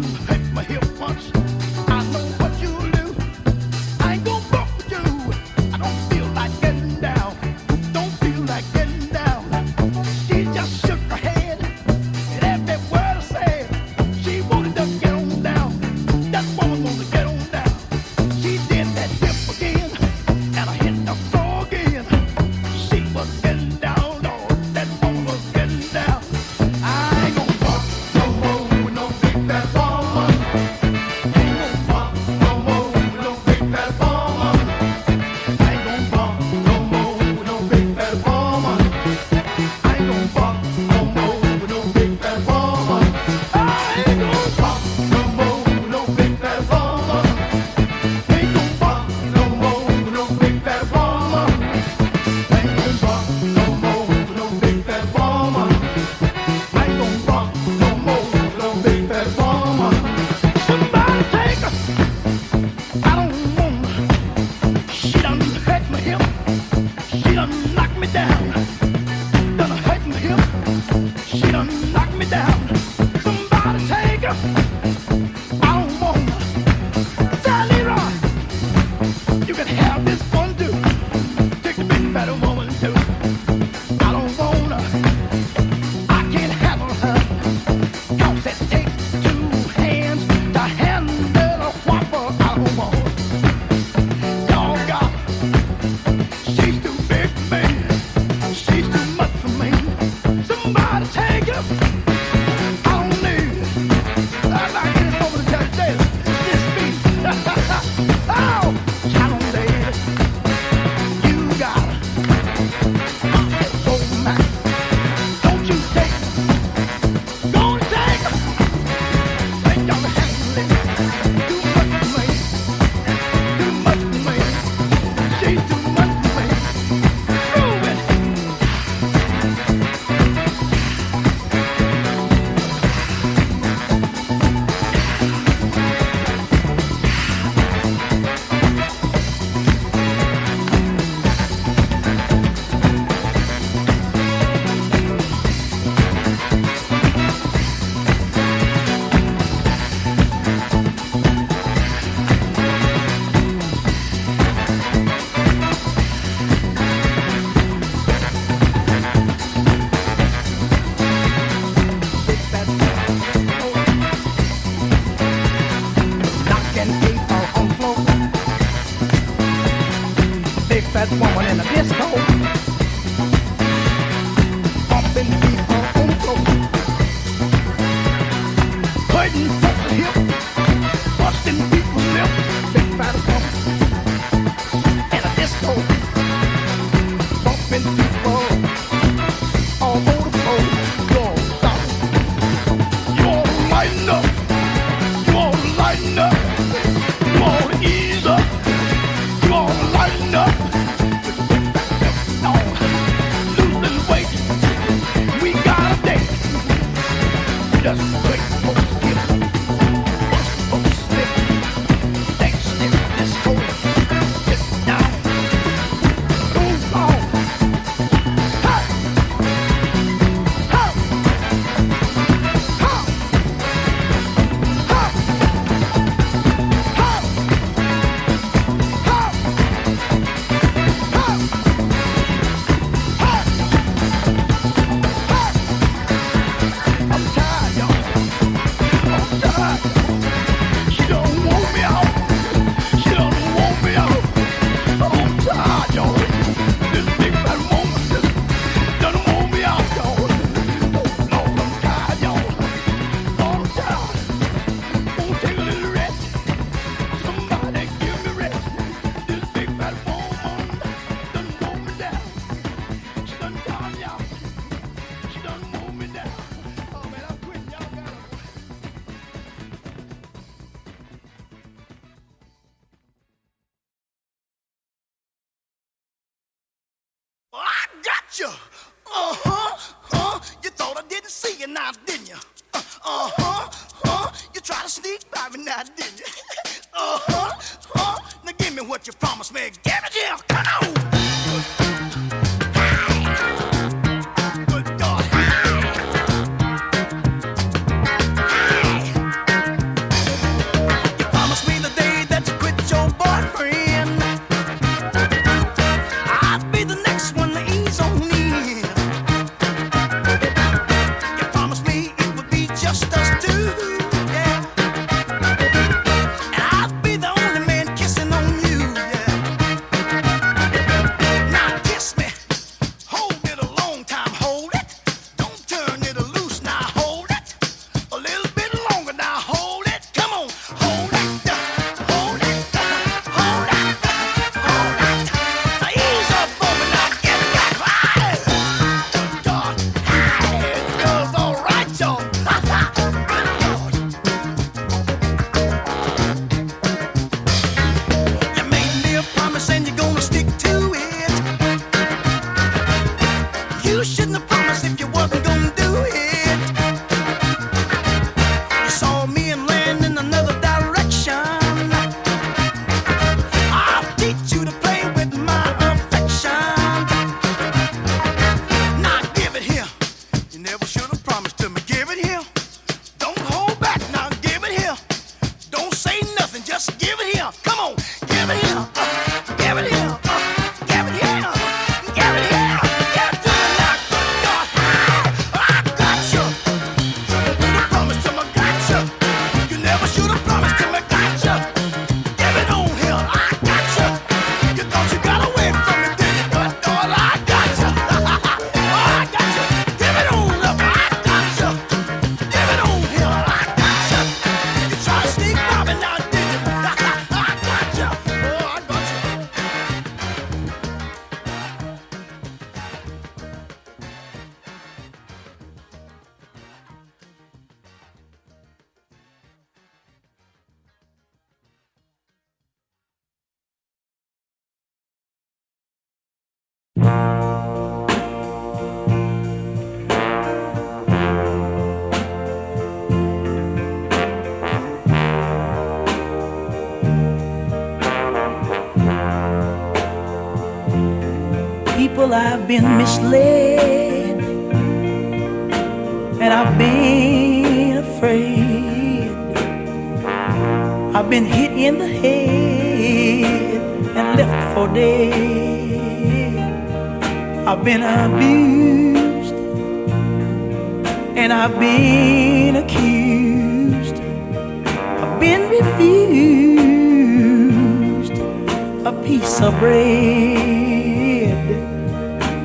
done hit my hip once. I know what you'll do. I ain't gonna fuck with you. I don't feel like getting down. Don't feel like getting down. She just shook her head, and every word I said, she wanted to get on down. That woman wanted to get on down. She did that dip again, and I hit the floor again. She was getting down, Lord. That woman was getting down. I ain't gonna fuck no more with no big fat woman. Ain't gonna fuck no more with no big fat woman. I ain't gonna fuck no more with no big fat woman. I ain't gonna fuck no more with no big fat woman. I ain't gonna fuck no more with no big fat woman. Ain't gonna fuck no more with no big fat woman. Ain't gonna fuck no more with no big fat woman. I ain't gonna fuck no more with no big fat woman. Somebody take her. I don't want her. She done hurt my hip. She done knocked me down. Done hurt my hip. She done knocked me down. Somebody take her. I don't want her. Tell Leroy, you can have this one too. Take the big fat woman too. I don't want her. I can't handle her. 'Cause it takes two hands to handle a whopper. I don't want her. Y'all got her. She's too big for me. She's too much for me. Somebody take her. I don't need it. I'd like this woman to tell you this beat. Oh, I don't need it. You got her. So mad. Don't you take her. Go and take her. Ain't y'all handling it. Too much for me. Too much for me. She's too much for me. Prove it. Knocking people on the floor. Big fat woman in a disco. Bumping people on the floor. Hurting folks' hip. Busting people's lip. Big fat woman in a disco. Bumping people all over the floor. Lord, stop. You ought to lighten up. You ought to lighten up. You ought to ease up. You ought to lighten up. No, losing weight. We got a date. Just wait for the skip. For the slip. Next step, this coat. Sit down. Move on. Hey. Hey. Hey. I'm tired, y'all. I'm tired. She don't want me out. She don't want me out. I'm tired, y'all. This big fat woman just don't want me out, y'all. Oh, Lord, I'm tired, y'all. Lord, I'm tired. Won't take a little rest. Somebody give me rest. This big fat woman done want me down. She done tired me out. She done want me down. Oh man, I'm quitting. Y'all got her. Oh, I got you. You thought I didn't see you now, didn't you? You tried to sneak by me now, didn't you? Now give me what you promised me. Give it here. Come on. Good God. yeah. And I'll be the only man kissing on you, yeah. Now kiss me, hold it a long time, hold it. Don't turn it loose, now hold it. A little bit longer, now hold it. Come on, hold it, hold it, hold it, hold it. Now ease up on me, now get back right. God, hey, it feels all right, y'all. You made me a promise and you're gonna stick to it. You shouldn't have promised if you wasn't gonna do it. You saw me and land in another direction. I'll teach you to play with my affection. Now give it here. You never should have promised to me. Give it here. Don't hold back. Now give it here. Don't say nothing. Just give it here. Come on. Give it here. Give it here. Give it here. Give it here. Give it to me now. God, I got you. Should have promised to me. Got you. You never should have promised to me. Got you. Give it on here. I got you. You thought you got away from me, did you? But God, I got you. Oh, I got you. Give it on up. I got you. Give it on here. I got you. You try to sneak by me now, did you? I got you. Oh, I got you. People, I've been misled, and I've been afraid. I've been hit in the head and left for dead. I've been abused, and I've been accused. I've been refused a piece of bread.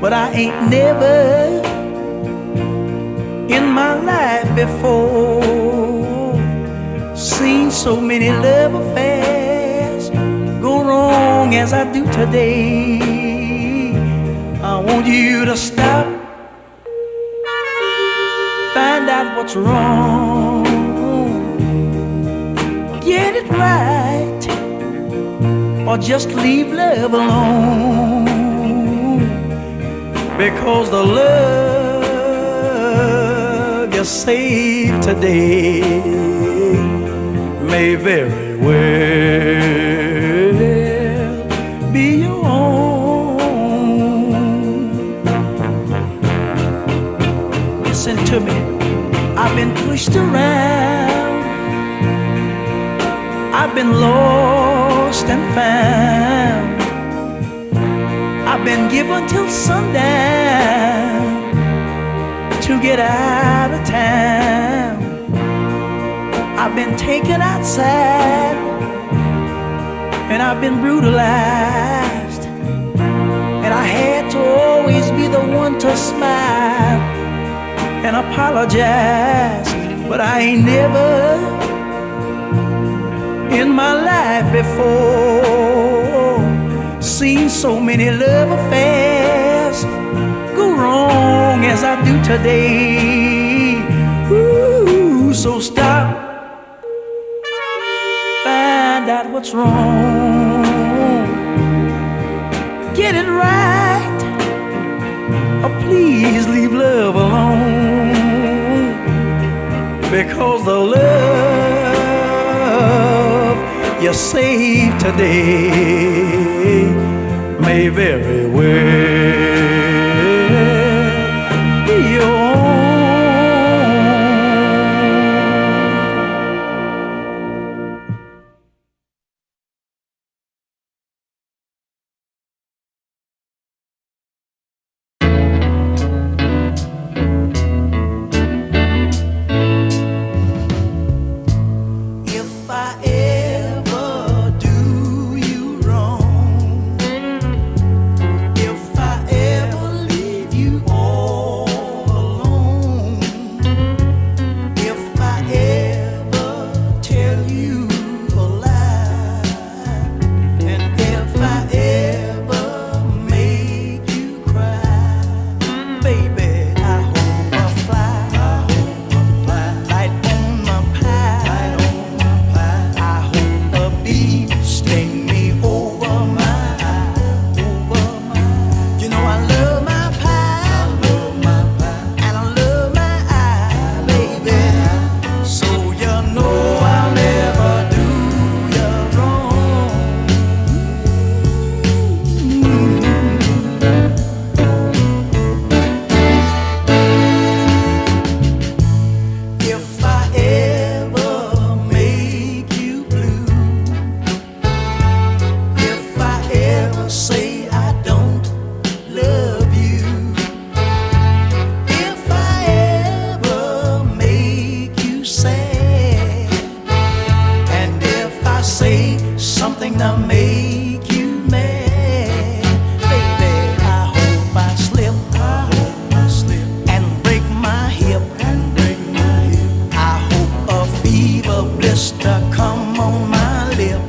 But I ain't never in my life before seen so many love affairs go wrong as I do today. I want you to stop, find out what's wrong, get it right, or just leave love alone. Because the love you save today may very well be your own. Listen to me, I've been pushed around, I've been lost and found, I've been given till sundown to get out of town. I've been taken outside and I've been brutalized, and I had to always be the one to smile and apologize. But I ain't never in my life before seen so many love affairs go wrong as I do today. Ooh, so stop, find out what's wrong, get it right, or please leave love alone. Because the love you save today may very well be your own. something to make you mad. Baby, I hope I slip, and break my hip, I hope a fever blister come on my lip.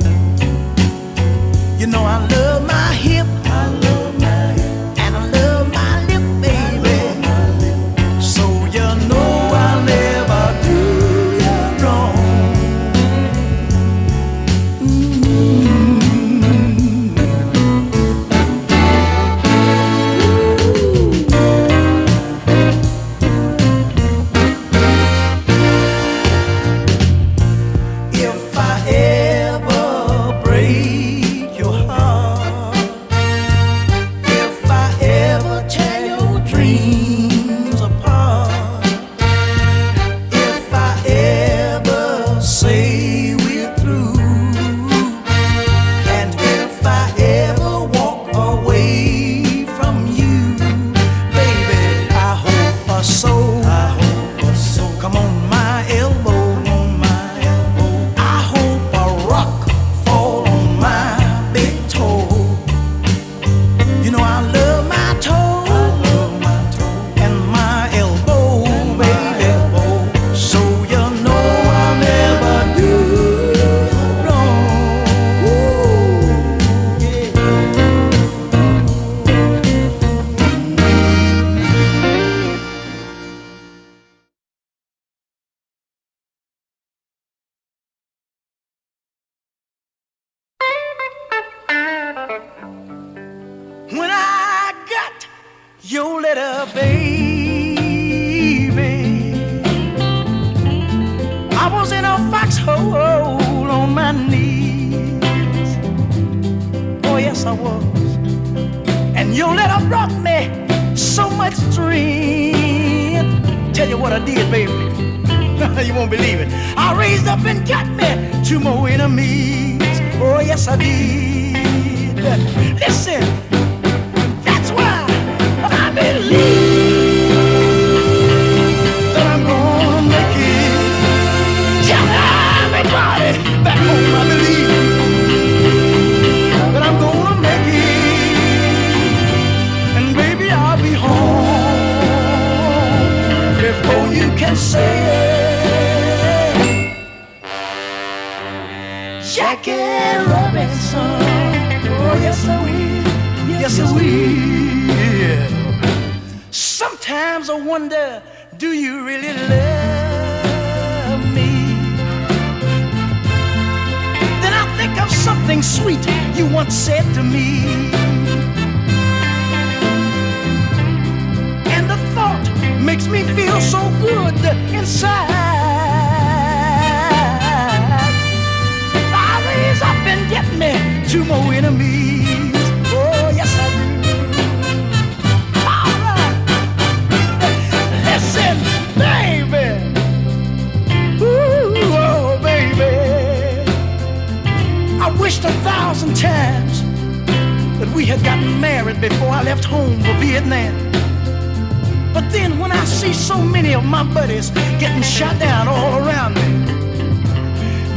You know I love my hip, and I love my lip, baby. So you know I'll never do you wrong. If I ever break your heart, if I ever tear your dreams apart, if I ever say we're through, and if I ever walk away from you, baby, I hope a soul come on my elbow. I hope a rock fall on my big toe. You know I love my toe, and my elbow, baby. So you know I'll never do wrong. When I got your letter, baby, I was in a foxhole on my knees. Oh yes, I was. And your letter brought me so much strength. Tell you what I did, baby. You won't believe it. I raised up and got me 2 more enemies. Oh yes, I did. Listen, that's why I believe that I'm gonna make it. Tell everybody back home I believe that I'm gonna make it. And baby, I'll be home before you can say it. Jackie Robinson, oh yes I will, yes I will. Sometimes I wonder, do you really love me? Then I think of something sweet you once said to me, and the thought makes me feel so good inside. I raise up and get me 2 more enemies. Oh yes I do. All right. Listen, baby. Ooh, oh baby. I wished 1,000 times that we had gotten married before I left home for Vietnam. But then when I see so many of my buddies getting shot down all around me,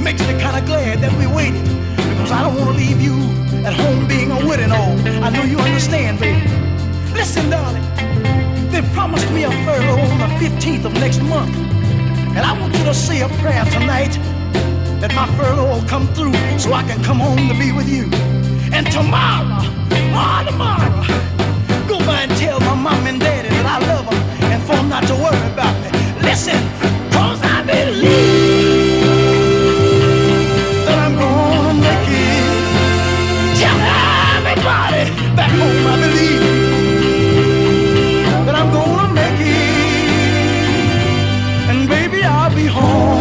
makes me kind of glad that we waited, because I don't want to leave you at home being a widow and all. I know you understand, baby. Listen, darling, they promised me a furlough on the 15th of next month, and I want you to say a prayer tonight that my furlough will come through so I can come home to be with you. And tomorrow, go by and tell my mom and daddy that I love them and for them not to worry about me. Listen, cause I believe that I'm gonna make it. Tell everybody back home I believe that I'm gonna make it. And baby, I'll be home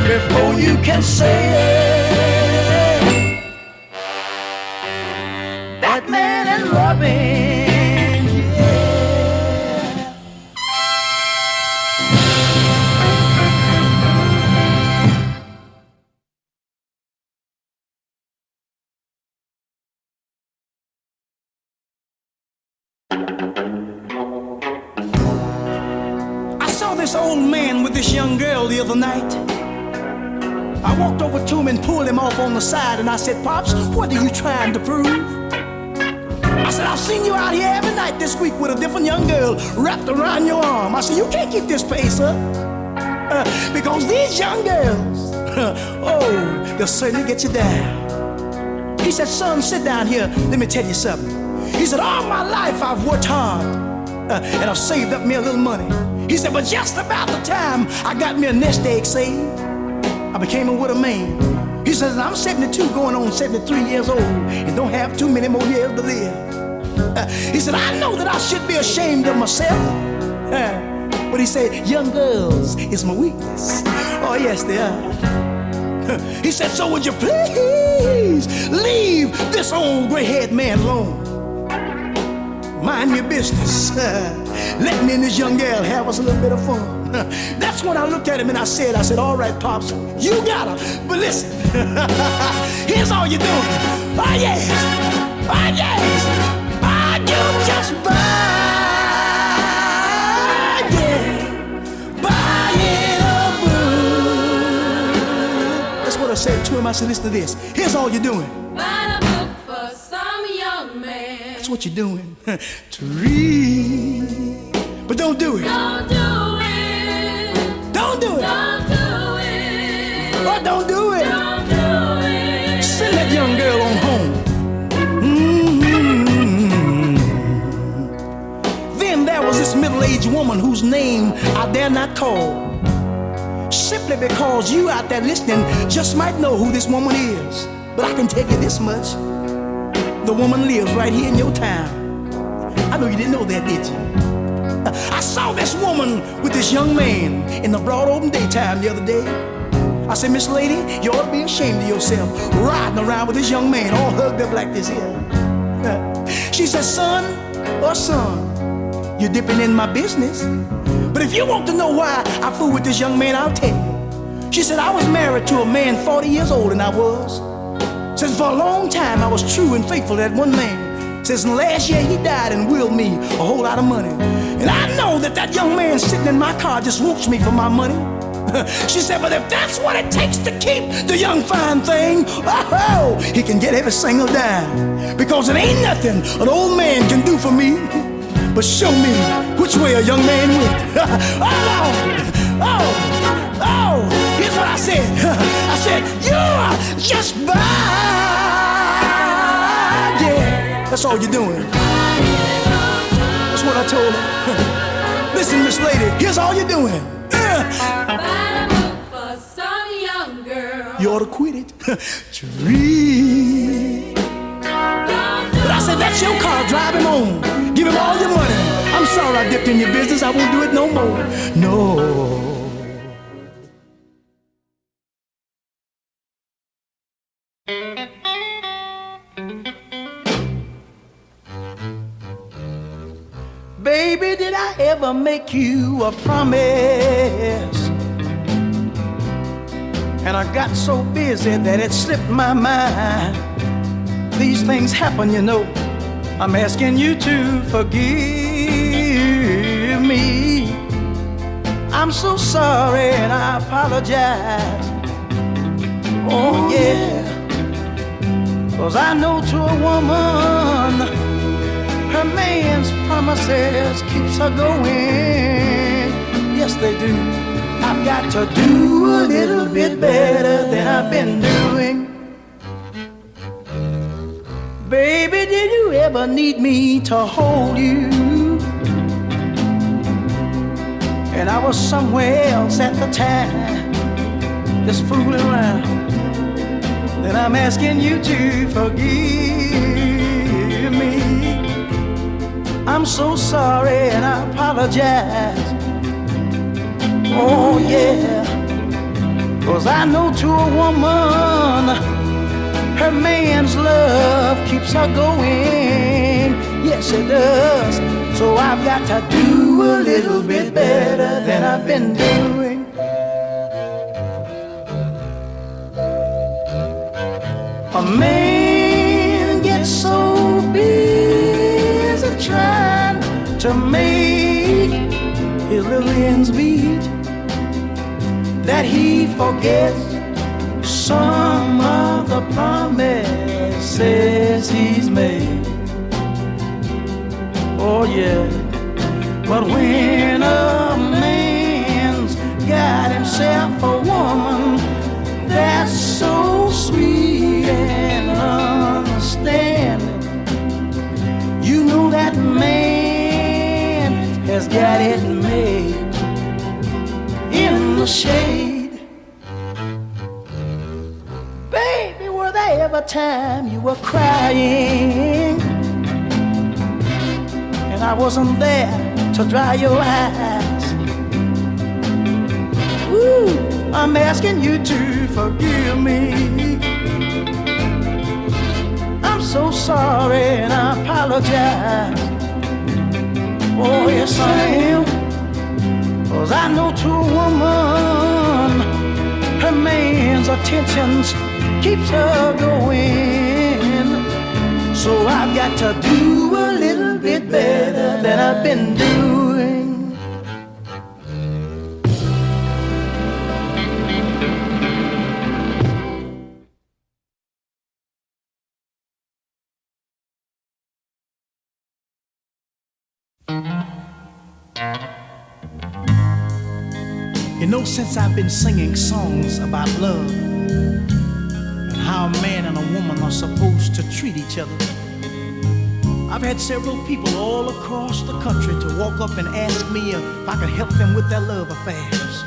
before you can say it. Batman and Robin, yeah. I saw this old man with this young girl the other night. I walked over to him and pulled him off on the side, and I said, "Pops, what are you trying to prove?" I said, "I've seen you out here every night this week with a different young girl wrapped around your arm." I said, "You can't keep this pace up, because these young girls, oh, they'll certainly get you down." He said, "Son, sit down here. Let me tell you something." He said, "All my life I've worked hard, and I've saved up me a little money." He said, "But just about the time I got me a nest egg saved, I became a widow man." He says, "I'm 72 going on 73 years old and don't have too many more years to live." He said, "I know that I should be ashamed of myself." But he said, "Young girls is my weakness." Oh, yes, they are. He said, "So would you please leave this old gray-haired man alone? Mind your business. Let me and this young girl have us a little bit of fun." That's when I looked at him and I said, "All right, Pops, you got her. But listen, here's all you're doing. Ah, yes. Ah, yes. Ah, you just buy it a book." That's what I said to him. I said, "Listen to this. Here's all you're doing. Buy a book for some young man. That's what you're doing. To read. But don't do it. Don't do it. Don't do it. Don't do it. Oh, don't do it. Don't do it. Send that young girl on home." Then there was this middle-aged woman whose name I dare not call, simply because you out there listening just might know who this woman is. But I can tell you this much: the woman lives right here in your town. I know you didn't know that, did you? I saw this woman with this young man in the broad open daytime the other day. I said, "Miss Lady, you ought to be ashamed of yourself riding around with this young man all hugged up like this here." She said, "Son, you're dipping in my business. But if you want to know why I fool with this young man, I'll tell you." She said, "I was married to a man 40 years old, and I was. Since for a long time I was true and faithful to that one man. Since last year he died and willed me a whole lot of money. And I know that young man sitting in my car just wants me for my money." She said, "But if that's what it takes to keep the young fine thing, oh, he can get every single dime. Because it ain't nothing an old man can do for me but show me which way a young man went." Oh, here's what I said. I said, "You're just bad." Yeah, that's all you're doing. That's what I told her. "Listen, Miss Lady, here's all you're doing. Buy a book for some young girl. You ought to quit it." To read. But I said, "That's your car, drive him on. Give him all your money. I'm sorry I dipped in your business. I won't do it no more. No." Baby, did I ever make you a promise? And I got so busy that it slipped my mind. These things happen, you know. I'm asking you to forgive me. I'm so sorry and I apologize. Oh yeah, 'cause I know to a woman her man's promises keeps her going. Yes, they do. I've got to do a little bit better than I've been doing. Baby, did you ever need me to hold you? And I was somewhere else at the time, just fooling around. Then I'm asking you to forgive me. I'm so sorry and I apologize. Oh yeah, 'cause I know to a woman her man's love keeps her going. Yes, it does. So I've got to do a little bit better than I've been doing. A man gets so busy trying to make his little ends meet that he forgets some of the promises he's made. Oh yeah, but when a man's got himself a woman that's so sweet and understanding, you know that man has got it made in the shade. Baby, were there ever time you were crying and I wasn't there to dry your eyes? Ooh, I'm asking you to forgive me. I'm so sorry and I apologize. Oh yes I am, 'cause I know to a woman her man's attentions keeps her going. So I've got to do a little bit better than I've been doing. You know, since I've been singing songs about love and how a man and a woman are supposed to treat each other, I've had several people all across the country to walk up and ask me if I could help them with their love affairs.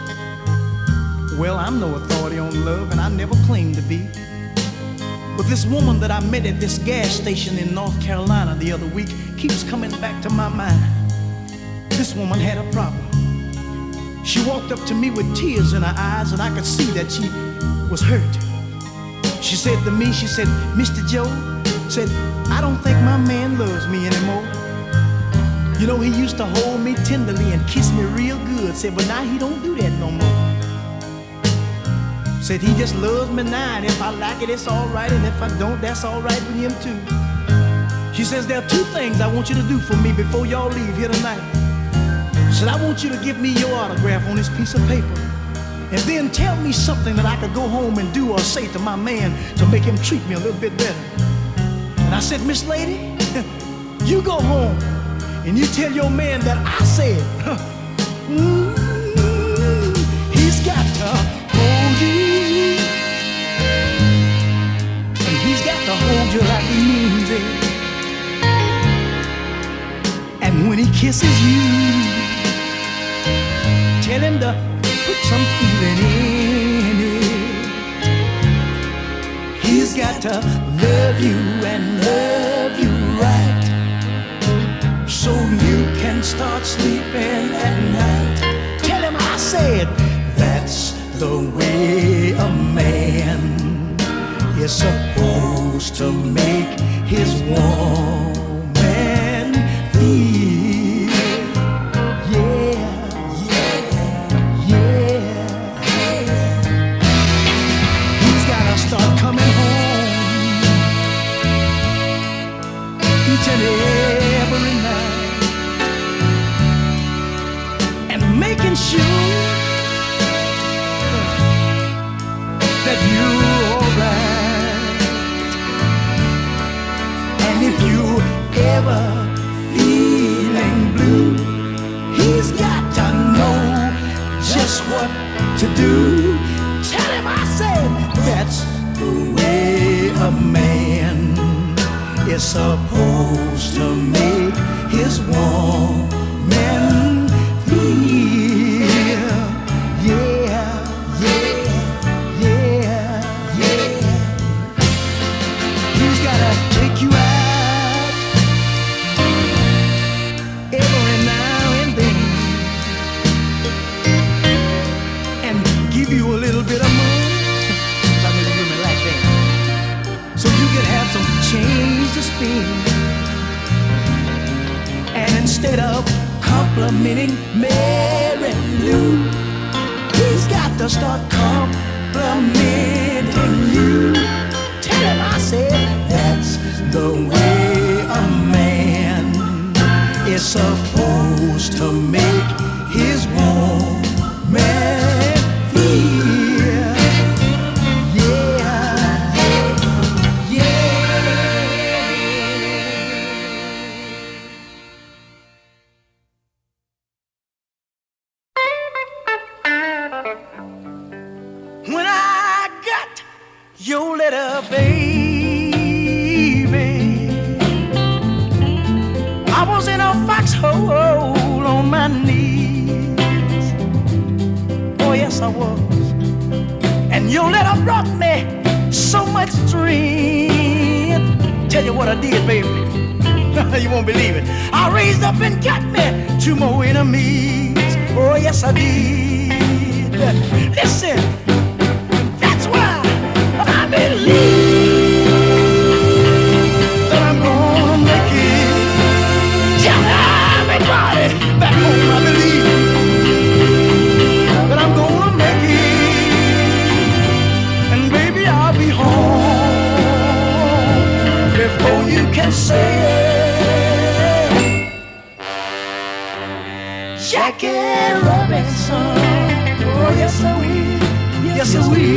Well, I'm no authority on love and I never claimed to be. But this woman that I met at this gas station in North Carolina the other week keeps coming back to my mind. This woman had a problem. She walked up to me with tears in her eyes and I could see that she was hurt. She said to me, she said, "Mr. Joe," said, "I don't think my man loves me anymore. You know, he used to hold me tenderly and kiss me real good," said, "but now he don't do that no more. Said he just loves me now, and if I like it, it's all right, and if I don't, that's all right with him too." She says, "There are two things I want you to do for me before y'all leave here tonight." Said, "I want you to give me your autograph on this piece of paper, and then tell me something that I could go home and do or say to my man to make him treat me a little bit better." And I said, "Miss Lady, you go home and you tell your man that I said, he's got to hold you, and he's got to hold you like he means it. And when he kisses you, tell him to put some feeling in it. He's got to love you and love you right, so you can start sleeping at night. Tell him I said that's the way a man is supposed to make his woman feel. Start coming home each and every night and making sure that you're alright. And if you ever feeling blue, he's got to know just what to do. Tell him I said that's the way a man is supposed to make his woman feel. Yeah, yeah, yeah, yeah. He's gotta take you out every now and then and give you a little bit of money, so you can have some change to spend. And instead of complimenting Mary Lou, he's got to start complimenting you. Tell him I said that's the way a man is supposed to make his woman feel. Yeah. when I got your letter, baby. I was in a foxhole on my knees. Oh, yes, I was. And your letter brought me so much strength. Tell you what I did, baby. You won't believe it. I raised up and got me 2 more enemies. Oh, yes, I did. Listen, that's why I believe that I'm gonna make it. Tell everybody back home I believe that I'm gonna make it. And baby, I'll be home before you can say it. Jackie Robinson, oh yes I will, yes I will.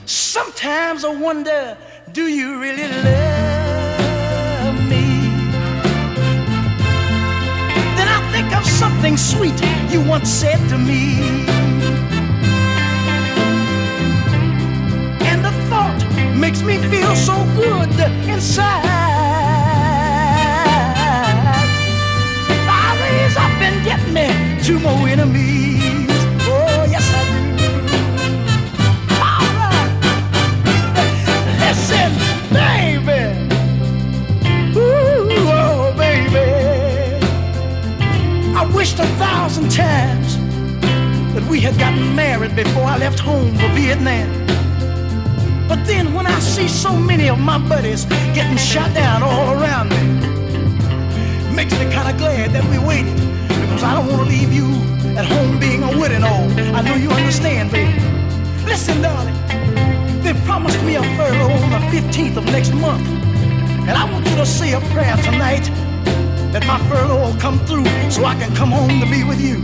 Sometimes I wonder, do you really love me? Then I think of something sweet you once said to me, and the thought makes me feel so good inside. Up and get me 2 more enemies. Oh, yes, I do. All right. Listen, baby. Ooh, oh, baby. I wished 1,000 times that we had gotten married before I left home for Vietnam. But then when I see so many of my buddies getting shot down all around me, makes me kind of glad that we waited, because I don't want to leave you at home being a widow and all. I know you understand, baby. Listen, darling, they promised me a furlough on the 15th of next month, and I want you to say a prayer tonight that my furlough will come through so I can come home to be with you.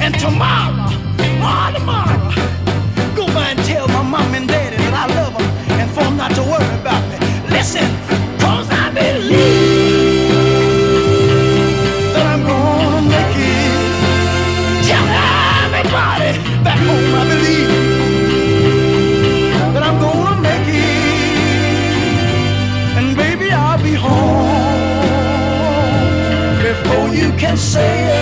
And tomorrow, go by and tell my mom and daddy that I love them and for them not to worry about me. Listen, cause I believe back home I believe that I'm gonna make it. And baby, I'll be home before you can say it.